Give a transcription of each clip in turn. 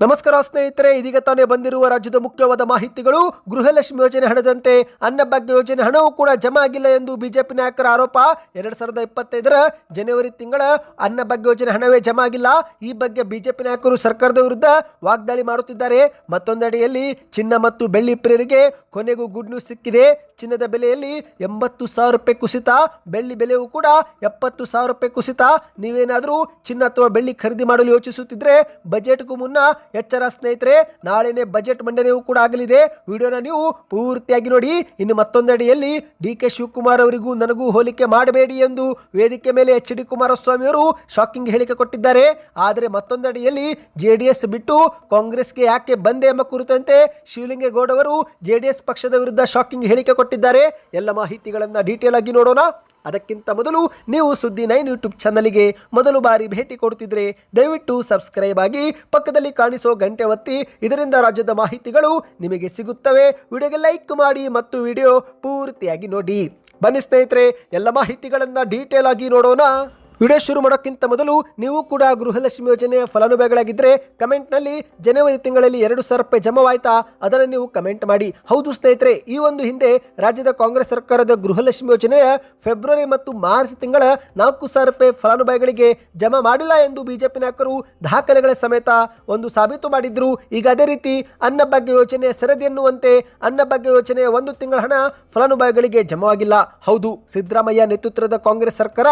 ನಮಸ್ಕಾರ ಸ್ನೇಹಿತರೆ, ಇದೀಗ ತಾನೇ ಬಂದಿರುವ ರಾಜ್ಯದ ಮುಖ್ಯವಾದ ಮಾಹಿತಿಗಳು. ಗೃಹಲಕ್ಷ್ಮಿ ಯೋಜನೆ ಹಣದಂತೆ ಅನ್ನಭಾಗ್ಯ ಯೋಜನೆ ಹಣವೂ ಕೂಡ ಜಮಾ ಆಗಿಲ್ಲ ಎಂದು ಬಿಜೆಪಿ ನಾಯಕರ ಆರೋಪ. 2025ರ ಜನವರಿ ತಿಂಗಳ ಅನ್ನಭಾಗ್ಯ ಯೋಜನೆ ಹಣವೇ ಜಮಾ ಆಗಿಲ್ಲ. ಈ ಬಗ್ಗೆ ಬಿಜೆಪಿ ನಾಯಕರು ಸರ್ಕಾರದ ವಿರುದ್ಧ ವಾಗ್ದಾಳಿ ಮಾಡುತ್ತಿದ್ದಾರೆ. ಮತ್ತೊಂದೆಡೆಯಲ್ಲಿ ಚಿನ್ನ ಮತ್ತು ಬೆಳ್ಳಿ ಪ್ರಿಯರಿಗೆ ಕೊನೆಗೂ ಗುಡ್ ನ್ಯೂಸ್ ಸಿಕ್ಕಿದೆ. ಚಿನ್ನದ ಬೆಲೆಯಲ್ಲಿ 80,000 ರೂಪಾಯಿ ಕುಸಿತ, ಬೆಳ್ಳಿ ಬೆಲೆಯೂ ಕೂಡ 70,000 ರೂಪಾಯಿ ಕುಸಿತ. ನೀವೇನಾದರೂ ಚಿನ್ನ ಅಥವಾ ಬೆಳ್ಳಿ ಖರೀದಿ ಮಾಡಲು ಯೋಚಿಸುತ್ತಿದ್ರೆ ಬಜೆಟ್ಗೂ ಮುನ್ನ ಎಚ್ಚರ ಸ್ನೇಹಿತರೆ. ನಾಳೆನೇ ಬಜೆಟ್ ಮಂಡನೆಯೂ ಕೂಡ ಆಗಲಿದೆ. ವಿಡಿಯೋನ ನೀವು ಪೂರ್ತಿಯಾಗಿ ನೋಡಿ. ಇನ್ನು ಮತ್ತೊಂದೆಡೆಯಲ್ಲಿ ಡಿ.ಕೆ. ಶಿವಕುಮಾರ್ ಅವರಿಗೂ ನನಗೂ ಹೋಲಿಕೆ ಮಾಡಬೇಡಿ ಎಂದು ವೇದಿಕೆ ಮೇಲೆ ಎಚ್.ಡಿ. ಕುಮಾರಸ್ವಾಮಿ ಅವರು ಶಾಕಿಂಗ್ ಹೇಳಿಕೆ ಕೊಟ್ಟಿದ್ದಾರೆ. ಆದರೆ ಮತ್ತೊಂದೆಡೆಯಲ್ಲಿ ಜೆಡಿಎಸ್ ಬಿಟ್ಟು ಕಾಂಗ್ರೆಸ್ಗೆ ಯಾಕೆ ಬಂದೆ ಎಂಬ ಕುರಿತಂತೆ ಶಿವಲಿಂಗೇಗೌಡ ಅವರು ಜೆಡಿಎಸ್ ಪಕ್ಷದ ವಿರುದ್ಧ ಶಾಕಿಂಗ್ ಹೇಳಿಕೆ ಕೊಟ್ಟಿದ್ದಾರೆ. ಎಲ್ಲ ಮಾಹಿತಿಗಳನ್ನು ಡೀಟೇಲ್ ಆಗಿ ನೋಡೋಣ. ಅದಕ್ಕಿಂತ ಮೊದಲು ನೀವು ಸುದ್ದಿ 9 ಯೂಟ್ಯೂಬ್ ಚಾನಲ್ಗೆ ಮೊದಲು ಬಾರಿ ಭೇಟಿ ಕೊಡುತ್ತಿದ್ರೆ ದಯವಿಟ್ಟು ಸಬ್ಸ್ಕ್ರೈಬ್ ಆಗಿ ಪಕ್ಕದಲ್ಲಿ ಕಾಣಿಸೋ ಗಂಟೆ ಒತ್ತಿ. ಇದರಿಂದ ರಾಜ್ಯದ ಮಾಹಿತಿಗಳು ನಿಮಗೆ ಸಿಗುತ್ತವೆ. ವಿಡಿಯೋಗೆ ಲೈಕ್ ಮಾಡಿ ಮತ್ತು ವಿಡಿಯೋ ಪೂರ್ತಿಯಾಗಿ ನೋಡಿ. ಬನ್ನಿ ಸ್ನೇಹಿತರೆ, ಎಲ್ಲ ಮಾಹಿತಿಗಳನ್ನು ಡೀಟೇಲ್ ಆಗಿ ನೋಡೋಣ. ವಿಡಿಯೋ ಶುರು ಮಾಡೋಕ್ಕಿಂತ ಮೊದಲು ನೀವು ಕೂಡ ಗೃಹಲಕ್ಷ್ಮಿ ಯೋಜನೆಯ ಫಲಾನುಭವಿಗಳಾಗಿದ್ದರೆ ಕಮೆಂಟ್ನಲ್ಲಿ ಜನವರಿ ತಿಂಗಳಲ್ಲಿ 2,000 ರೂಪಾಯಿ ಜಮಾವಾಯ್ತಾ ಅದನ್ನು ನೀವು ಕಮೆಂಟ್ ಮಾಡಿ. ಹೌದು ಸ್ನೇಹಿತರೆ, ಈ ಒಂದು ಹಿಂದೆ ರಾಜ್ಯದ ಕಾಂಗ್ರೆಸ್ ಸರ್ಕಾರದ ಗೃಹಲಕ್ಷ್ಮಿ ಯೋಜನೆಯ ಫೆಬ್ರವರಿ ಮತ್ತು ಮಾರ್ಚ್ ತಿಂಗಳ 4,000 ರೂಪಾಯಿ ಫಲಾನುಭವಿಗಳಿಗೆ ಜಮಾ ಮಾಡಿಲ್ಲ ಎಂದು ಬಿಜೆಪಿ ನಾಯಕರು ದಾಖಲೆಗಳ ಸಮೇತ ಒಂದು ಸಾಬೀತು ಮಾಡಿದ್ರು. ಈಗ ಅದೇ ರೀತಿ ಅನ್ನಭಾಗ್ಯ ಯೋಜನೆಯ ಸರದಿ ಎನ್ನುವಂತೆ ಅನ್ನಭಾಗ್ಯ ಯೋಜನೆಯ 1 ತಿಂಗಳ ಹಣ ಫಲಾನುಭವಿಗಳಿಗೆ ಜಮಾವಾಗಿಲ್ಲ. ಹೌದು, ಸಿದ್ದರಾಮಯ್ಯ ನೇತೃತ್ವದ ಕಾಂಗ್ರೆಸ್ ಸರ್ಕಾರ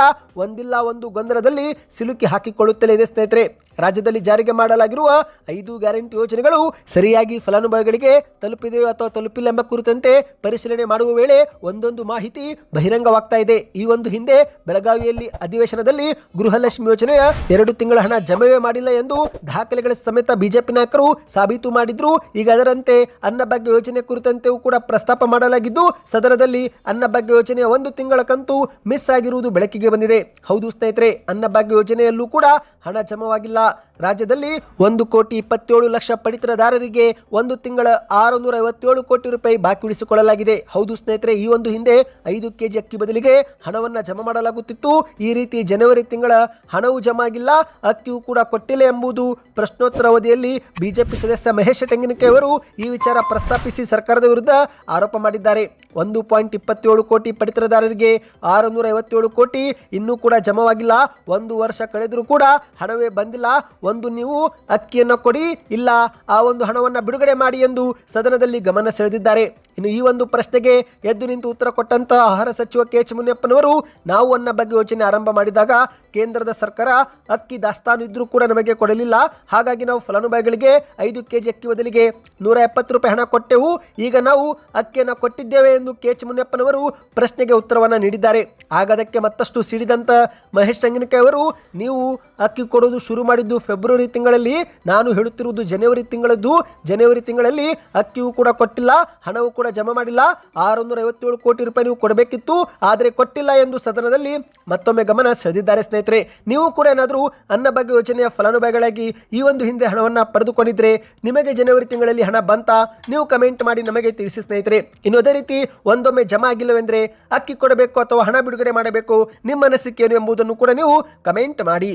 ಒಂದಿಲ್ಲ ಒಂದು ಗೊಂದಲದಲ್ಲಿ ಸಿಲುಕಿ ಹಾಕಿಕೊಳ್ಳುತ್ತಲೇ ಇದೆ ಸ್ನೇಹಿತರೆ. ರಾಜ್ಯದಲ್ಲಿ ಜಾರಿಗೆ ಮಾಡಲಾಗಿರುವ 5 ಗ್ಯಾರಂಟಿ ಯೋಜನೆಗಳು ಸರಿಯಾಗಿ ಫಲಾನುಭವಿಗಳಿಗೆ ತಲುಪಿದೆಯೋ ಅಥವಾ ತಲುಪಿಲ್ಲ ಎಂಬ ಕುರಿತಂತೆ ಪರಿಶೀಲನೆ ಮಾಡುವ ವೇಳೆ ಒಂದೊಂದು ಮಾಹಿತಿ ಬಹಿರಂಗವಾಗ್ತಾ ಇದೆ. ಈ ಒಂದು ಹಿಂದೆ ಬೆಳಗಾವಿಯಲ್ಲಿ ಅಧಿವೇಶನದಲ್ಲಿ ಗೃಹಲಕ್ಷ್ಮಿ ಯೋಜನೆಯ 2 ತಿಂಗಳ ಹಣ ಜಮವೇ ಮಾಡಿಲ್ಲ ಎಂದು ದಾಖಲೆಗಳ ಸಮೇತ ಬಿಜೆಪಿ ನಾಯಕರು ಸಾಬೀತು ಮಾಡಿದ್ರು. ಈಗ ಅದರಂತೆ ಅನ್ನಭಾಗ್ಯ ಯೋಜನೆ ಕುರಿತಂತೆಯೂ ಕೂಡ ಪ್ರಸ್ತಾಪ ಮಾಡಲಾಗಿದ್ದು ಸದನದಲ್ಲಿ ಅನ್ನಭಾಗ್ಯ ಯೋಜನೆಯ 1 ತಿಂಗಳ ಕಂತು ಮಿಸ್ ಆಗಿರುವುದು ಬೆಳಕಿಗೆ ಬಂದಿದೆ. ಹೌದು ಸ್ನೇಹಿತರೆ, ಅನ್ನಭಾಗ್ಯ ಯೋಜನೆಯಲ್ಲೂ ಕೂಡ ಹಣ ಜಮವಾಗಿಲ್ಲ. ರಾಜ್ಯದಲ್ಲಿ 1,27,00,000 ಪಡಿತರದಾರರಿಗೆ 1 ತಿಂಗಳ 657 ಕೋಟಿ ರೂಪಾಯಿ ಬಾಕಿ ಉಳಿಸಿಕೊಳ್ಳಲಾಗಿದೆ. ಹೌದು ಸ್ನೇಹಿತರೆ, ಈ ಒಂದು ಹಿಂದೆ 5 ಕೆಜಿ ಅಕ್ಕಿ ಬದಲಿಗೆ ಹಣವನ್ನು ಜಮಾ ಮಾಡಲಾಗುತ್ತಿತ್ತು. ಈ ರೀತಿ ಜನವರಿ ತಿಂಗಳ ಹಣವೂ ಜಮಾ ಆಗಿಲ್ಲ, ಅಕ್ಕಿಯೂ ಕೂಡ ಕೊಟ್ಟಿಲ್ಲ ಎಂಬುದು ಪ್ರಶ್ನೋತ್ತರ ಅವಧಿಯಲ್ಲಿ ಬಿಜೆಪಿ ಸದಸ್ಯ ಮಹೇಶ್ ಟೆಂಗಿನಕಾಯಿ ಅವರು ಈ ವಿಚಾರ ಪ್ರಸ್ತಾಪಿಸಿ ಸರ್ಕಾರದ ವಿರುದ್ಧ ಆರೋಪ ಮಾಡಿದ್ದಾರೆ. 1.27 ಕೋಟಿ ಪಡಿತರದಾರರಿಗೆ 657 ಕೋಟಿ ಇನ್ನೂ ಕೂಡ ಜಮವಾಗಿಲ್ಲ. 1 ವರ್ಷ ಕಳೆದರೂ ಕೂಡ ಹಣವೇ ಬಂದಿಲ್ಲ. ಒಂದು ನೀವು ಅಕ್ಕಿಯನ್ನು ಕೊಡಿ, ಇಲ್ಲ ಆ ಒಂದು ಹಣವನ್ನು ಬಿಡುಗಡೆ ಮಾಡಿ ಎಂದು ಸದನದಲ್ಲಿ ಗಮನ ಸೆಳೆದಿದ್ದಾರೆ. ಇನ್ನು ಈ ಒಂದು ಪ್ರಶ್ನೆಗೆ ಎದ್ದು ನಿಂತು ಉತ್ತರ ಕೊಟ್ಟಂತ ಆಹಾರ ಸಚಿವ ಕೆ.ಎಚ್. ಮುನಿಯಪ್ಪನವರು, ನಾವು ಅನ್ನಭಾಗ್ಯ ಯೋಜನೆ ಆರಂಭ ಮಾಡಿದಾಗ ಕೇಂದ್ರದ ಸರ್ಕಾರ ಅಕ್ಕಿ ದಾಸ್ತಾನು ಇದ್ರೂ ಕೂಡ ನಮಗೆ ಕೊಡಲಿಲ್ಲ. ಹಾಗಾಗಿ ನಾವು ಫಲಾನುಭವಿಗಳಿಗೆ 5 ಕೆಜಿ ಅಕ್ಕಿ ಬದಲಿಗೆ 170 ರೂಪಾಯಿ ಹಣ ಕೊಟ್ಟೆವು. ಈಗ ನಾವು ಅಕ್ಕಿಯನ್ನು ಕೊಟ್ಟಿದ್ದೇವೆ ಎಂದು ಕೆ.ಎಚ್. ಮುನಿಯಪ್ಪನವರು ಪ್ರಶ್ನೆಗೆ ಉತ್ತರವನ್ನು ನೀಡಿದ್ದಾರೆ. ಆಗ ಅದಕ್ಕೆ ಮತ್ತಷ್ಟು ಸಿಡಿದಂತ ಮಹೇಶ್ ಟೆಂಗಿನಕಾಯಿ ಅವರು, ನೀವು ಅಕ್ಕಿ ಕೊಡೋದು ಶುರು ಮಾಡಿದ್ದು ಫೆಬ್ರವರಿ ತಿಂಗಳಲ್ಲಿ, ನಾನು ಹೇಳುತ್ತಿರುವುದು ಜನವರಿ ತಿಂಗಳದ್ದು. ಜನವರಿ ತಿಂಗಳಲ್ಲಿ ಅಕ್ಕಿಯೂ ಕೂಡ ಕೊಟ್ಟಿಲ್ಲ, ಹಣವೂ ಕೂಡ ಜಮಾ ಮಾಡಿಲ್ಲ. 657 ಕೋಟಿ ರೂಪಾಯಿ ನೀವು ಕೊಡಬೇಕಿತ್ತು, ಆದರೆ ಕೊಟ್ಟಿಲ್ಲ ಎಂದು ಸದನದಲ್ಲಿ ಮತ್ತೊಮ್ಮೆ ಗಮನ ಸೆಳೆದಿದ್ದಾರೆ ಸ್ನೇಹಿತರೆ. ನೀವು ಕೂಡ ಏನಾದರೂ ಅನ್ನಭಾಗ್ಯ ಯೋಜನೆಯ ಫಲಾನುಭವಿಗಳಾಗಿ ಈ ಒಂದು ಹಿಂದೆ ಹಣವನ್ನು ಪಡೆದುಕೊಂಡಿದ್ರೆ ನಿಮಗೆ ಜನವರಿ ತಿಂಗಳಲ್ಲಿ ಹಣ ಬಂತಾ? ನೀವು ಕಮೆಂಟ್ ಮಾಡಿ ನಮಗೆ ತಿಳಿಸಿ ಸ್ನೇಹಿತರೆ. ಇನ್ನು ಅದೇ ರೀತಿ ಒಂದೊಮ್ಮೆ ಜಮಾ ಆಗಿಲ್ಲವೆಂದರೆ ಅಕ್ಕಿ ಕೊಡಬೇಕು ಅಥವಾ ಹಣ ಬಿಡುಗಡೆ ಮಾಡಬೇಕು, ನಿಮ್ಮ ಅನಿಸಿಕೆ ಏನು ಎಂಬುದನ್ನು ಕೂಡ ನೀವು ಕಮೆಂಟ್ ಮಾಡಿ.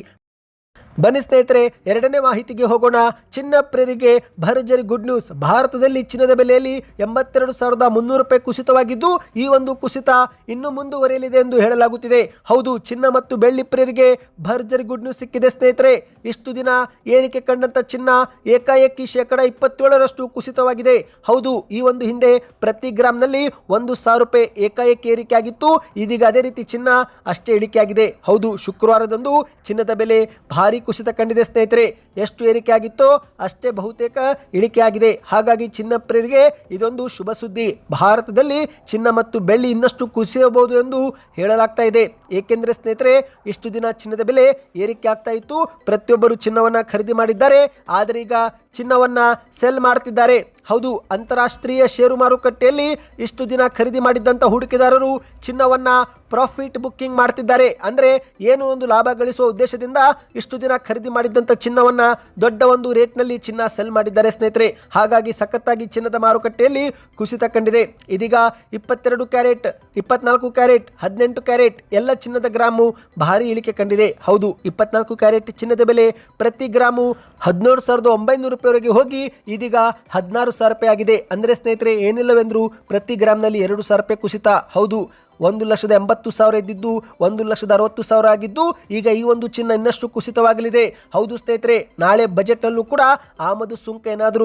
ಬನ್ನಿ ಸ್ನೇಹಿತರೆ, ಎರಡನೇ ಮಾಹಿತಿಗೆ ಹೋಗೋಣ. ಚಿನ್ನ ಪ್ರಿಯರಿಗೆ ಭರ್ಜರಿ ಗುಡ್ ನ್ಯೂಸ್. ಭಾರತದಲ್ಲಿ ಚಿನ್ನದ ಬೆಲೆಯಲ್ಲಿ 82,300 ರೂಪಾಯಿ ಕುಸಿತವಾಗಿದ್ದು ಈ ಒಂದು ಕುಸಿತ ಇನ್ನು ಮುಂದುವರಿಯಲಿದೆ ಎಂದು ಹೇಳಲಾಗುತ್ತಿದೆ. ಹೌದು, ಚಿನ್ನ ಮತ್ತು ಬೆಳ್ಳಿ ಪ್ರಿಯರಿಗೆ ಭರ್ಜರಿ ಗುಡ್ ನ್ಯೂಸ್ ಸಿಕ್ಕಿದೆ ಸ್ನೇಹಿತರೆ. ಇಷ್ಟು ದಿನ ಏರಿಕೆ ಕಂಡಂತ ಚಿನ್ನ ಏಕಾಏಕಿ 27% ಕುಸಿತವಾಗಿದೆ. ಹೌದು, ಈ ಒಂದು ಹಿಂದೆ ಪ್ರತಿ ಗ್ರಾಮ್ನಲ್ಲಿ 1,000 ರೂಪಾಯಿ ಏಕಾಏಕಿ ಏರಿಕೆ ಆಗಿತ್ತು. ಇದೀಗ ಅದೇ ರೀತಿ ಚಿನ್ನ ಅಷ್ಟೇ ಇಳಿಕೆಯಾಗಿದೆ. ಹೌದು, ಶುಕ್ರವಾರದಂದು ಚಿನ್ನದ ಬೆಲೆ ಭಾರಿ ಕುಸಿತ ಕಂಡಿದೆ ಸ್ನೇಹಿತರೆ. ಎಷ್ಟು ಏರಿಕೆ ಆಗಿತ್ತೋ ಅಷ್ಟೇ ಬಹುತೇಕ ಇಳಿಕೆಯಾಗಿದೆ. ಹಾಗಾಗಿ ಚಿನ್ನ ಪ್ರಿಯರಿಗೆ ಇದೊಂದು ಶುಭ ಸುದ್ದಿ. ಭಾರತದಲ್ಲಿ ಚಿನ್ನ ಮತ್ತು ಬೆಳ್ಳಿ ಇನ್ನಷ್ಟು ಕುಸಿಯಬಹುದು ಎಂದು ಹೇಳಲಾಗ್ತಾ ಇದೆ. ಏಕೆಂದರೆ ಸ್ನೇಹಿತರೆ, ಇಷ್ಟು ದಿನ ಚಿನ್ನದ ಬೆಲೆ ಏರಿಕೆ ಆಗ್ತಾ ಇತ್ತು, ಪ್ರತಿಯೊಬ್ಬರು ಚಿನ್ನವನ್ನ ಖರೀದಿ ಮಾಡಿದ್ದಾರೆ. ಆದರೆ ಈಗ ಚಿನ್ನವನ್ನ ಸೆಲ್ ಮಾಡ್ತಿದ್ದಾರೆ. ಹೌದು, ಅಂತಾರಾಷ್ಟ್ರೀಯ ಷೇರು ಮಾರುಕಟ್ಟೆಯಲ್ಲಿ ಇಷ್ಟು ದಿನ ಖರೀದಿ ಮಾಡಿದ್ದಂಥ ಹೂಡಿಕೆದಾರರು ಚಿನ್ನವನ್ನ ಪ್ರಾಫಿಟ್ ಬುಕ್ಕಿಂಗ್ ಮಾಡ್ತಿದ್ದಾರೆ. ಅಂದರೆ ಏನು, ಒಂದು ಲಾಭ ಗಳಿಸುವ ಉದ್ದೇಶದಿಂದ ಇಷ್ಟು ದಿನ ಖರೀದಿ ಮಾಡಿದ್ದಂಥ ಚಿನ್ನವನ್ನ ದೊಡ್ಡ ಒಂದು ರೇಟ್ನಲ್ಲಿ ಚಿನ್ನ ಸೆಲ್ ಮಾಡಿದ್ದಾರೆ ಸ್ನೇಹಿತರೆ. ಹಾಗಾಗಿ ಸಖತ್ತಾಗಿ ಚಿನ್ನದ ಮಾರುಕಟ್ಟೆಯಲ್ಲಿ ಕುಸಿತ ಕಂಡಿದೆ. ಇದೀಗ 22 ಕ್ಯಾರೆಟ್, 24 ಕ್ಯಾರೆಟ್, 18 ಕ್ಯಾರೆಟ್ ಎಲ್ಲ ಚಿನ್ನದ ಗ್ರಾಮು ಭಾರಿ ಇಳಿಕೆ ಕಂಡಿದೆ. ಹೌದು, 24 ಕ್ಯಾರೆಟ್ ಚಿನ್ನದ ಬೆಲೆ ಪ್ರತಿ ಗ್ರಾಮು 17,900 ರೂಪಾಯಿವರೆಗೆ ಹೋಗಿ ಇದೀಗ 16,000 ರೂಪಾಯಿ ಆಗಿದೆ. ಅಂದರೆ ಸ್ನೇಹಿತರೆ ಏನಿಲ್ಲವೆಂದರೂ ಪ್ರತಿ ಗ್ರಾಮ್ನಲ್ಲಿ 2,000 ರೂಪಾಯಿ ಕುಸಿತ. ಹೌದು, 1,80,000 ಇದ್ದಿದ್ದು 1,60,000 ಆಗಿದ್ದು ಈಗ ಈ ಒಂದು ಚಿನ್ನ ಇನ್ನಷ್ಟು ಕುಸಿತವಾಗಲಿದೆ. ಹೌದು ಸ್ನೇಹಿತರೆ, ನಾಳೆ ಬಜೆಟ್ನಲ್ಲೂ ಕೂಡ ಆಮದು ಸುಂಕ ಏನಾದರೂ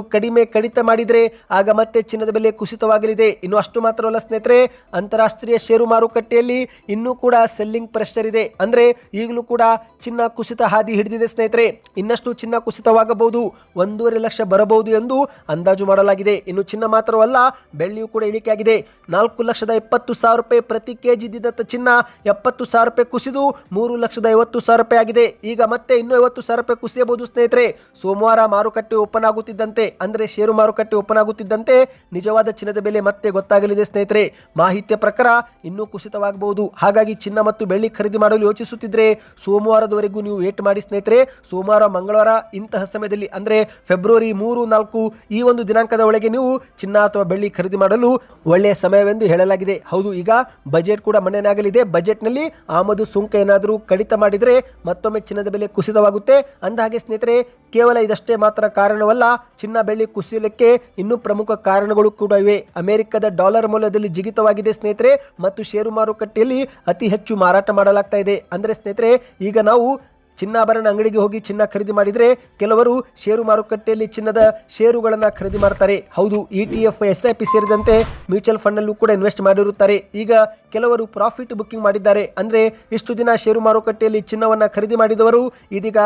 ಕಡಿತ ಮಾಡಿದರೆ ಆಗ ಮತ್ತೆ ಚಿನ್ನದ ಬೆಲೆ ಕುಸಿತವಾಗಲಿದೆ. ಇನ್ನು ಅಷ್ಟು ಮಾತ್ರವಲ್ಲ ಸ್ನೇಹಿತರೆ, ಅಂತಾರಾಷ್ಟ್ರೀಯ ಷೇರು ಮಾರುಕಟ್ಟೆಯಲ್ಲಿ ಇನ್ನೂ ಕೂಡ ಸೆಲ್ಲಿಂಗ್ ಪ್ರೆಷರ್ ಇದೆ. ಅಂದರೆ ಈಗಲೂ ಕೂಡ ಚಿನ್ನ ಕುಸಿತ ಹಾದಿ ಹಿಡಿದಿದೆ ಸ್ನೇಹಿತರೆ. ಇನ್ನಷ್ಟು ಚಿನ್ನ ಕುಸಿತವಾಗಬಹುದು, 1.5 ಲಕ್ಷ ಬರಬಹುದು ಎಂದು ಅಂದಾಜು ಮಾಡಲಾಗಿದೆ. ಇನ್ನು ಚಿನ್ನ ಮಾತ್ರವಲ್ಲ, ಬೆಳ್ಳಿಯೂ ಕೂಡ ಇಳಿಕೆಯಾಗಿದೆ. 4,20,000 ರೂಪಾಯಿ ಪ್ರತಿ ಕೆಜಿ ಇದ್ದಿದ್ದ ಚಿನ್ನ 70,000 ರೂಪಾಯಿ ಕುಸಿದು 3,50,000 ರೂಪಾಯಿ ಆಗಿದೆ. ಈಗ ಮತ್ತೆ ಇನ್ನೂ 50,000 ರೂಪಾಯಿ ಕುಸಿಯಬಹುದು ಸ್ನೇಹಿತರೆ. ಸೋಮವಾರ ಮಾರುಕಟ್ಟೆ ಓಪನ್ ಆಗುತ್ತಿದ್ದಂತೆ, ಅಂದರೆ ಷೇರು ಮಾರುಕಟ್ಟೆ ಓಪನ್ ಆಗುತ್ತಿದ್ದಂತೆ ನಿಜವಾದ ಚಿನ್ನದ ಬೆಲೆ ಮತ್ತೆ ಗೊತ್ತಾಗಲಿದೆ ಸ್ನೇಹಿತರೆ. ಮಾಹಿತಿಯ ಪ್ರಕಾರ ಇನ್ನೂ ಕುಸಿತವಾಗಬಹುದು. ಹಾಗಾಗಿ ಚಿನ್ನ ಮತ್ತು ಬೆಳ್ಳಿ ಖರೀದಿ ಮಾಡಲು ಯೋಚಿಸುತ್ತಿದ್ರೆ ಸೋಮವಾರದವರೆಗೂ ನೀವು ವೇಟ್ ಮಾಡಿ ಸ್ನೇಹಿತರೆ. ಸೋಮವಾರ, ಮಂಗಳವಾರ ಇಂತಹ ಸಮಯದಲ್ಲಿ ಅಂದರೆ ಫೆಬ್ರವರಿ 3, 4 ಈ ಒಂದು ದಿನಾಂಕದ ಒಳಗೆ ನೀವು ಚಿನ್ನ ಅಥವಾ ಬೆಳ್ಳಿ ಖರೀದಿ ಮಾಡಲು ಒಳ್ಳೆಯ ಸಮಯವೆಂದು ಹೇಳಲಾಗಿದೆ. ಹೌದು, ಈಗ ಬಜೆಟ್ ಕೂಡ ಮನೆಯಾಗಲಿದೆ. ಬಜೆಟ್ನಲ್ಲಿ ಆಮದು ಸುಂಕ ಏನಾದರೂ ಕಡಿತ ಮಾಡಿದರೆ ಮತ್ತೊಮ್ಮೆ ಚಿನ್ನದ ಬೆಲೆ ಕುಸಿತವಾಗುತ್ತೆ. ಅಂದಹಾಗೆ ಸ್ನೇಹಿತರೆ, ಕೇವಲ ಇದಷ್ಟೇ ಮಾತ್ರ ಕಾರಣವಲ್ಲ, ಚಿನ್ನ ಬೆಳ್ಳಿ ಕುಸಿಯಲಿಕ್ಕೆ ಇನ್ನೂ ಪ್ರಮುಖ ಕಾರಣಗಳು ಕೂಡ ಇವೆ. ಅಮೆರಿಕದ ಡಾಲರ್ ಮೌಲ್ಯದಲ್ಲಿ ಜಿಗಿತವಾಗಿದೆ ಸ್ನೇಹಿತರೆ, ಮತ್ತು ಷೇರು ಮಾರುಕಟ್ಟೆಯಲ್ಲಿ ಅತಿ ಹೆಚ್ಚು ಮಾರಾಟ ಮಾಡಲಾಗ್ತಾ ಇದೆ. ಅಂದರೆ ಸ್ನೇಹಿತರೆ, ಈಗ ನಾವು ಚಿನ್ನಾಭರಣ ಅಂಗಡಿಗೆ ಹೋಗಿ ಚಿನ್ನ ಖರೀದಿ ಮಾಡಿದರೆ ಕೆಲವರು ಷೇರು ಮಾರುಕಟ್ಟೆಯಲ್ಲಿ ಚಿನ್ನದ ಷೇರುಗಳನ್ನು ಖರೀದಿ ಮಾಡ್ತಾರೆ. ಹೌದು, ETF, SIP ಸೇರಿದಂತೆ ಮ್ಯೂಚುವಲ್ ಫಂಡ್ನಲ್ಲೂ ಕೂಡ ಇನ್ವೆಸ್ಟ್ ಮಾಡಿರುತ್ತಾರೆ. ಈಗ ಕೆಲವರು ಪ್ರಾಫಿಟ್ ಬುಕ್ಕಿಂಗ್ ಮಾಡಿದ್ದಾರೆ. ಅಂದರೆ ಇಷ್ಟು ದಿನ ಷೇರು ಮಾರುಕಟ್ಟೆಯಲ್ಲಿ ಚಿನ್ನವನ್ನು ಖರೀದಿ ಮಾಡಿದವರು ಇದೀಗ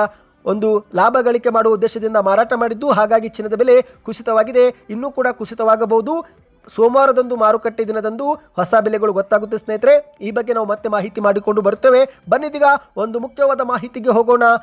ಒಂದು ಲಾಭ ಗಳಿಕೆ ಮಾಡುವ ಉದ್ದೇಶದಿಂದ ಮಾರಾಟ ಮಾಡಿದ್ದು, ಹಾಗಾಗಿ ಚಿನ್ನದ ಬೆಲೆ ಕುಸಿತವಾಗಿದೆ. ಇನ್ನೂ ಕೂಡ ಕುಸಿತವಾಗಬಹುದು. ಸೋಮವಾರದಂದು ಮಾರುಕಟ್ಟೆ ದಿನದಂದು ಹೊಸ ಬೆಲೆಗಳು ಗೊತ್ತಾಗುತ್ತೆ ಸ್ನೇಹಿತರೆ. ಈ ಬಗ್ಗೆ ನಾವು ಮತ್ತೆ ಮಾಹಿತಿ ಮಾಡಿಕೊಂಡು ಬರುತ್ತೇವೆ. ಬನ್ನಿದೀಗ ಒಂದು ಮುಖ್ಯವಾದ ಮಾಹಿತಿಗೆ ಹೋಗೋಣ.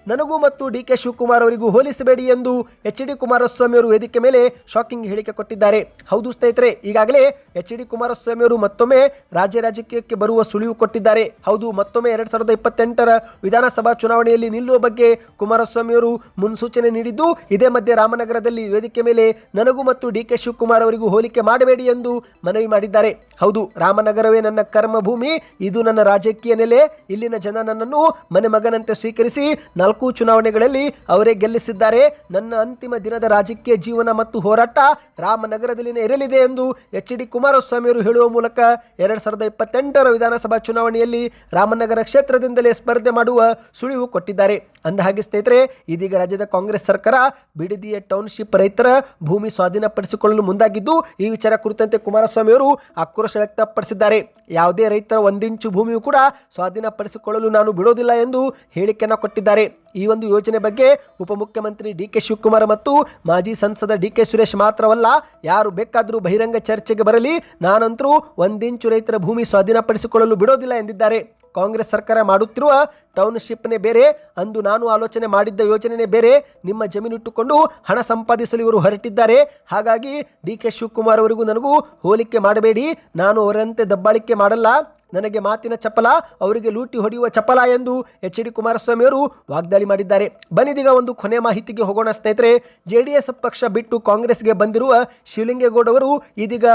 ನನಗೂ ಮತ್ತು DK ಶಿವಕುಮಾರ್ ಅವರಿಗೂ ಹೋಲಿಸಬೇಡಿ ಎಂದು HD ಕುಮಾರಸ್ವಾಮಿ ಅವರು ವೇದಿಕೆ ಮೇಲೆ ಶಾಕಿಂಗ್ ಹೇಳಿಕೆ ಕೊಟ್ಟಿದ್ದಾರೆ. ಹೌದು ಸ್ನೇಹಿತರೆ, ಈಗಾಗಲೇ HD ಕುಮಾರಸ್ವಾಮಿ ಅವರು ಮತ್ತೊಮ್ಮೆ ರಾಜಕೀಯಕ್ಕೆ ಬರುವ ಸುಳಿವು ಕೊಟ್ಟಿದ್ದಾರೆ. ಹೌದು, ಮತ್ತೊಮ್ಮೆ 2028ರ ವಿಧಾನಸಭಾ ಚುನಾವಣೆಯಲ್ಲಿ ನಿಲ್ಲುವ ಬಗ್ಗೆ ಕುಮಾರಸ್ವಾಮಿ ಅವರು ಮುನ್ಸೂಚನೆ ನೀಡಿದ್ದು, ಇದೇ ಮಧ್ಯೆ ರಾಮನಗರದಲ್ಲಿ ವೇದಿಕೆ ಮೇಲೆ ನನಗೂ ಮತ್ತು DK ಶಿವಕುಮಾರ್ ಅವರಿಗೂ ಹೋಲಿಕೆ ಮಾಡಬೇಡಿ ಎಂದು ಮನವಿ ಮಾಡಿದ್ದಾರೆ. ಹೌದು, ರಾಮನಗರವೇ ನನ್ನ ಕರ್ಮಭೂಮಿ, ಇದು ನನ್ನ ರಾಜಕೀಯ ನೆಲೆ, ಇಲ್ಲಿನ ಜನ ನನ್ನನ್ನು ಮನೆ ಮಗನಂತೆ ಸ್ವೀಕರಿಸಿ 4 ಚುನಾವಣೆಗಳಲ್ಲಿ ಅವರೇ ಗೆಲ್ಲಿಸಿದ್ದಾರೆ. ನನ್ನ ಅಂತಿಮ ದಿನದ ರಾಜಕೀಯ ಜೀವನ ಮತ್ತು ಹೋರಾಟ ರಾಮನಗರದಲ್ಲಿನೇ ಇರಲಿದೆ ಎಂದು HD ಕುಮಾರಸ್ವಾಮಿ ಅವರು ಹೇಳುವ ಮೂಲಕ 2028ರ ವಿಧಾನಸಭಾ ಚುನಾವಣೆಯಲ್ಲಿ ರಾಮನಗರ ಕ್ಷೇತ್ರದಿಂದಲೇ ಸ್ಪರ್ಧೆ ಮಾಡುವ ಸುಳಿವು ಕೊಟ್ಟಿದ್ದಾರೆ. ಅಂದಹಾಗೆ ಸ್ನೇಹಿತರೆ, ಇದೀಗ ರಾಜ್ಯದ ಕಾಂಗ್ರೆಸ್ ಸರ್ಕಾರ ಬಿಡದಿಯ ಟೌನ್ಶಿಪ್ ರೈತರ ಭೂಮಿ ಸ್ವಾಧೀನಪಡಿಸಿಕೊಳ್ಳಲು ಮುಂದಾಗಿದ್ದು, ಈ ವಿಚಾರ ಕುರಿತಂತೆ ಕುಮಾರಸ್ವಾಮಿ ಅವರು ಆಕ್ರೋಶ ವ್ಯಕ್ತಪಡಿಸಿದ್ದಾರೆ. ಯಾವುದೇ ರೈತರ 1 ಇಂಚು ಭೂಮಿಯೂ ಕೂಡ ಸ್ವಾಧೀನಪಡಿಸಿಕೊಳ್ಳಲು ನಾನು ಬಿಡೋದಿಲ್ಲ ಎಂದು ಹೇಳಿಕೆಯನ್ನು ಕೊಟ್ಟಿದ್ದಾರೆ. ಈ ಒಂದು ಯೋಜನೆ ಬಗ್ಗೆ ಉಪಮುಖ್ಯಮಂತ್ರಿ DK ಶಿವಕುಮಾರ್ ಮತ್ತು ಮಾಜಿ ಸಂಸದ DK ಸುರೇಶ್ ಮಾತ್ರವಲ್ಲ, ಯಾರು ಬೇಕಾದರೂ ಬಹಿರಂಗ ಚರ್ಚೆಗೆ ಬರಲಿ, ನಾನಂತರೂ 1 ಇಂಚು ರೈತರ ಭೂಮಿ ಸ್ವಾಧೀನಪಡಿಸಿಕೊಳ್ಳಲು ಬಿಡೋದಿಲ್ಲ ಎಂದಿದ್ದಾರೆ. ಕಾಂಗ್ರೆಸ್ ಸರ್ಕಾರ ಮಾಡುತ್ತಿರುವ ಟೌನ್ಶಿಪ್ನೇ ಬೇರೆ, ಅಂದು ನಾನು ಆಲೋಚನೆ ಮಾಡಿದ್ದ ಯೋಜನೆನೇ ಬೇರೆ. ನಿಮ್ಮ ಜಮೀನಿಟ್ಟುಕೊಂಡು ಹಣ ಸಂಪಾದಿಸಲು ಇವರು ಹೊರಟಿದ್ದಾರೆ. ಹಾಗಾಗಿ DK ಶಿವಕುಮಾರ್ ಅವರಿಗೂ ನನಗೂ ಹೋಲಿಕೆ ಮಾಡಬೇಡಿ. ನಾನು ಅವರಂತೆ ದಬ್ಬಾಳಿಕೆ ಮಾಡಲ್ಲ. ನನಗೆ ಮಾತಿನ ಚಪಲ, ಅವರಿಗೆ ಲೂಟಿ ಹೊಡೆಯುವ ಚಪಲ ಎಂದು HD ಕುಮಾರಸ್ವಾಮಿ ಅವರು ವಾಗ್ದಾಳಿ ಮಾಡಿದ್ದಾರೆ. ಬನ್ನಿದೀಗ ಒಂದು ಕೊನೆ ಮಾಹಿತಿಗೆ ಹೋಗೋಣ ಸ್ನೇಹಿತರೆ. JDS ಪಕ್ಷ ಬಿಟ್ಟು ಕಾಂಗ್ರೆಸ್ಗೆ ಬಂದಿರುವ ಶಿವಲಿಂಗೇಗೌಡ ಅವರು ಇದೀಗ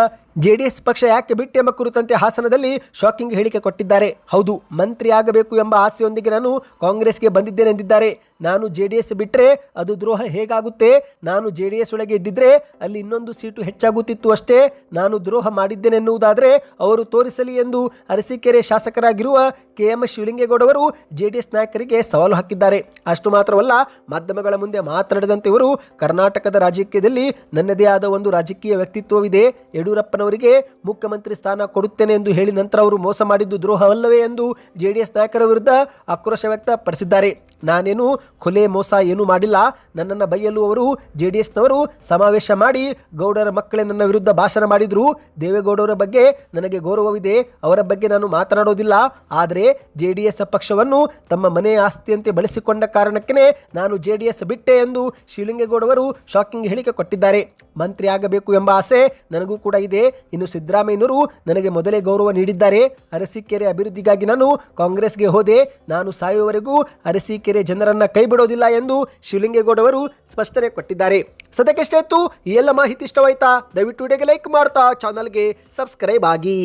JDS ಪಕ್ಷ ಯಾಕೆ ಬಿಟ್ಟೆಂಬ ಕುರಿತಂತೆ ಹಾಸನದಲ್ಲಿ ಶಾಕಿಂಗ್ ಹೇಳಿಕೆ ಕೊಟ್ಟಿದ್ದಾರೆ. ಹೌದು, ಮಂತ್ರಿ ಆಗಬೇಕು ಎಂಬ ಆಸೆಯೊಂದಿಗೆ ನಾನು ಕಾಂಗ್ರೆಸ್ಗೆ ಬಂದಿದ್ದೇನೆ ಎಂದಿದ್ದಾರೆ. ನಾನು JDS ಬಿಟ್ಟರೆ ಅದು ದ್ರೋಹ ಹೇಗಾಗುತ್ತೆ? ನಾನು JDS ಒಳಗೆ ಇದ್ದಿದ್ರೆ ಅಲ್ಲಿ ಇನ್ನೊಂದು ಸೀಟು ಹೆಚ್ಚಾಗುತ್ತಿತ್ತು ಅಷ್ಟೇ. ನಾನು ದ್ರೋಹ ಮಾಡಿದ್ದೇನೆ ಎನ್ನುವುದಾದರೆ ಅವರು ತೋರಿಸಲಿ ಎಂದು ಅರಸೀಕೆರೆ ಶಾಸಕರಾಗಿರುವ KM ಶಿವಲಿಂಗೇಗೌಡ ಅವರು JDS ನಾಯಕರಿಗೆ ಸವಾಲು ಹಾಕಿದ್ದಾರೆ. ಅಷ್ಟು ಮಾತ್ರವಲ್ಲ, ಮಾಧ್ಯಮಗಳ ಮುಂದೆ ಮಾತನಾಡಿದಂತೆ ಇವರು ಕರ್ನಾಟಕದ ರಾಜಕೀಯದಲ್ಲಿ ನನ್ನದೇ ಆದ ಒಂದು ರಾಜಕೀಯ ವ್ಯಕ್ತಿತ್ವವಿದೆ. ಯಡಿಯೂರಪ್ಪನವರಿಗೆ ಮುಖ್ಯಮಂತ್ರಿ ಸ್ಥಾನ ಕೊಡುತ್ತೇನೆ ಎಂದು ಹೇಳಿ ನಂತರ ಅವರು ಮೋಸ ಮಾಡಿದ್ದು ದ್ರೋಹವಲ್ಲವೇ ಎಂದು JDS ನಾಯಕರ ವಿರುದ್ಧ ಆಕ್ರೋಶ ವ್ಯಕ್ತಪಡಿಸಿದ್ದಾರೆ. ನಾನೇನು ಕೊಲೆ ಮೋಸ ಏನೂ ಮಾಡಿಲ್ಲ. ನನ್ನನ್ನು ಬೈಯಲು ಅವರು JDSನವರು ಸಮಾವೇಶ ಮಾಡಿ ಗೌಡರ ಮಕ್ಕಳೇ ನನ್ನ ವಿರುದ್ಧ ಭಾಷಣ ಮಾಡಿದ್ರು. ದೇವೇಗೌಡರ ಬಗ್ಗೆ ನನಗೆ ಗೌರವವಿದೆ, ಅವರ ಬಗ್ಗೆ ನಾನು ಮಾತನಾಡೋದಿಲ್ಲ. ಆದರೆ JDS ಪಕ್ಷವನ್ನು ತಮ್ಮ ಮನೆಯ ಆಸ್ತಿಯಂತೆ ಬಳಸಿಕೊಂಡ ಕಾರಣಕ್ಕೇ ನಾನು JDS ಬಿಟ್ಟೆ ಎಂದು ಶಿವಲಿಂಗೇಗೌಡವರು ಶಾಕಿಂಗ್ ಹೇಳಿಕೆ ಕೊಟ್ಟಿದ್ದಾರೆ. ಮಂತ್ರಿ ಆಗಬೇಕು ಎಂಬ ಆಸೆ ನನಗೂ ಕೂಡ ಇದೆ. ಇನ್ನು ಸಿದ್ದರಾಮಯ್ಯನವರು ನನಗೆ ಮೊದಲೇ ಗೌರವ ನೀಡಿದ್ದಾರೆ. ಅರಸೀಕೆರೆ ಅಭಿವೃದ್ಧಿಗಾಗಿ ನಾನು ಕಾಂಗ್ರೆಸ್ಗೆ ಹೋದೆ. ನಾನು ಸಾಯುವವರೆಗೂ ಅರಸೀಕೆರೆ ಜನರನ್ನ ಕೈ ಬಿಡೋದಿಲ್ಲ ಎಂದು ಶಿವಲಿಂಗೇಗೌಡವರು ಸ್ಪಷ್ಟನೆ ಕೊಟ್ಟಿದ್ದಾರೆ. ಸದ್ಯಕ್ಕೆಷ್ಟೇ ಇತ್ತು. ಈ ಎಲ್ಲ ಮಾಹಿತಿ ಇಷ್ಟವಾಯ್ತಾ? ದಯವಿಟ್ಟು ವಿಡಿಯೋಗೆ ಲೈಕ್ ಮಾಡ್ತಾ ಚಾನಲ್ಗೆ ಸಬ್ಸ್ಕ್ರೈಬ್ ಆಗಿ.